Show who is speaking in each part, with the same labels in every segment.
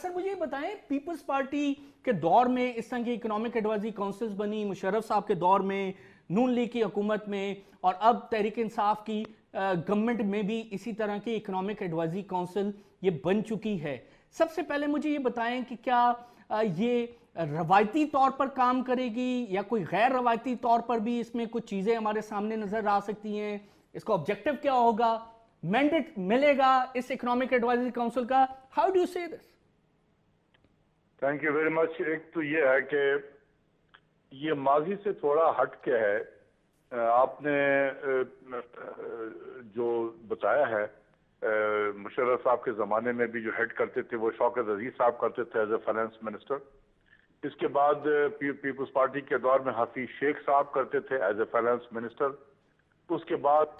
Speaker 1: Sir मुझे ये बताएं, पीपल्स पार्टी के दौर में इस तरह की इकोनॉमिक एडवाइजरी काउंसिल्स बनी, मुशर्रफ साहब के दौर में, नून लीग की हुकूमत में, और अब तहरीक इंसाफ की गवर्नमेंट में भी इसी तरह की इकोनॉमिक एडवाइजरी काउंसिल ये बन चुकी है। सबसे पहले मुझे ये बताएं कि क्या ये रवायती तौर पर काम करेगी या कोई गैर रवायती तौर पर भी इसमें कुछ चीज़ें हमारे सामने नजर आ सकती हैं? इसका ऑब्जेक्टिव क्या होगा? मैंडेट मिलेगा इस इकोनॉमिक एडवाइजरी काउंसिल का? हाउ डू यू से this?
Speaker 2: Thank you very much. एक तो ये है कि ये माजी से थोड़ा हट के है। आपने जो बताया है, मुशर्रफ साहब के ज़माने में भी जो हेड करते थे वो शौकत अजीज साहब करते थे एज ए फाइनेंस मिनिस्टर। इसके बाद पीपल्स पार्टी के दौर में हफीज शेख साहब करते थे एज ए फाइनेंस मिनिस्टर। उसके बाद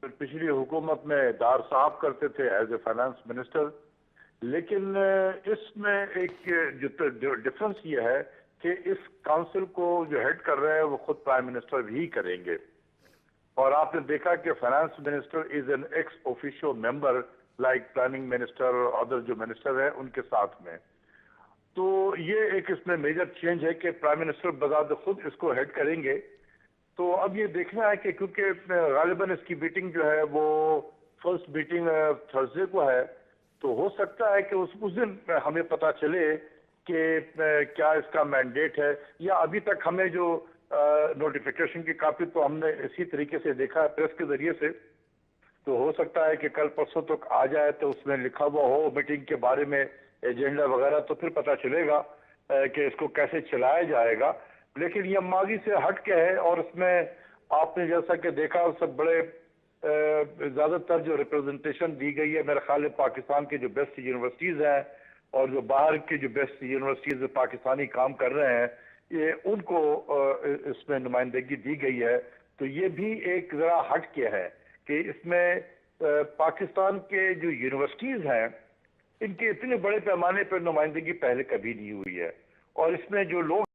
Speaker 2: पिछली हुकूमत में दार साहब करते थे एज ए फाइनेंस मिनिस्टर। लेकिन इसमें एक जो डिफरेंस ये है कि इस काउंसिल को जो हेड कर रहे हैं वो खुद प्राइम मिनिस्टर भी करेंगे। और आपने देखा कि finance minister is an ex officio member like planning minister और अदर जो मिनिस्टर हैं उनके साथ में। तो ये एक इसमें मेजर चेंज है कि प्राइम मिनिस्टर बजाते खुद इसको हेड करेंगे। तो अब ये देखना है कि क्योंकि गालिबन इसकी मीटिंग जो है वो फर्स्ट मीटिंग थर्सडे को है, तो हो सकता है कि उस दिन हमें पता चले कि क्या इसका मैंडेट है, या अभी तक हमें जो नोटिफिकेशन की कापी तो हमने इसी तरीके से देखा है प्रेस के जरिए से। तो हो सकता है कि कल परसों तक आ जाए तो उसमें लिखा हुआ हो मीटिंग के बारे में एजेंडा वगैरह, तो फिर पता चलेगा कि इसको कैसे चलाया जाएगा। लेकिन ये माजी से हट के है और इसमें आपने जैसा कि देखा सब बड़े ज्यादातर जो रिप्रेजेंटेशन दी गई है, मेरे ख्याल है पाकिस्तान के जो बेस्ट यूनिवर्सिटीज हैं और जो बाहर के जो बेस्ट यूनिवर्सिटीज में पाकिस्तानी काम कर रहे हैं, ये उनको इसमें नुमाइंदगी दी गई है। तो ये भी एक जरा हट के है कि इसमें पाकिस्तान के जो यूनिवर्सिटीज हैं इनके इतने बड़े पैमाने पर नुमाइंदगी पहले कभी नहीं हुई है। और इसमें जो लोग